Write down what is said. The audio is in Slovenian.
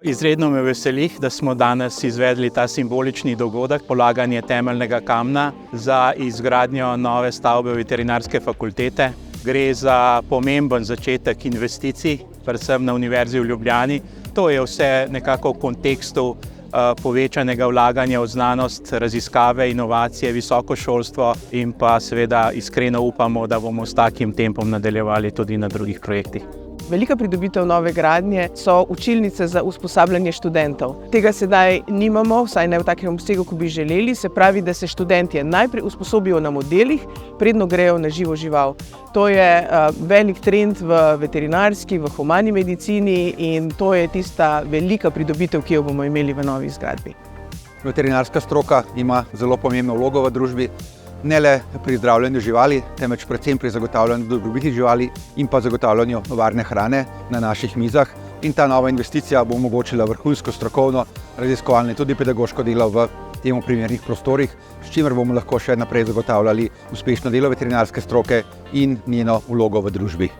Izredno me veseli, da smo danes izvedli ta simbolični dogodek, polaganje temeljnega kamna za izgradnjo nove stavbe veterinarske fakultete. Gre za pomemben začetek investicij, predvsem na Univerzi v Ljubljani. To je vse nekako v kontekstu povečanega vlaganja v znanost, raziskave, inovacije, visoko šolstvo in pa seveda iskreno upamo, da bomo s takim tempom nadaljevali tudi na drugih projektih. Velika pridobitev nove gradnje so učilnice za usposabljanje študentov. Tega sedaj nimamo, vsaj ne v takem obsegu, kot bi želeli. Se pravi, da se študentje najprej usposobijo na modelih, predno grejo na živo žival. To je velik trend v veterinarski, v humani medicini in to je tista velika pridobitev, ki jo bomo imeli v novi zgradbi. Veterinarska stroka ima zelo pomembno vlogo v družbi. Ne le pri zdravljenju živali, temveč predvsem pri zagotavljanju dobrobiti živali in pa zagotavljanju varne hrane na naših mizah. In ta nova investicija bo omogočila vrhunsko strokovno, raziskovalno in tudi pedagoško delo v temu primernih prostorih, s čimer bomo lahko še naprej zagotavljali uspešno delo veterinarske stroke in njeno vlogo v družbi.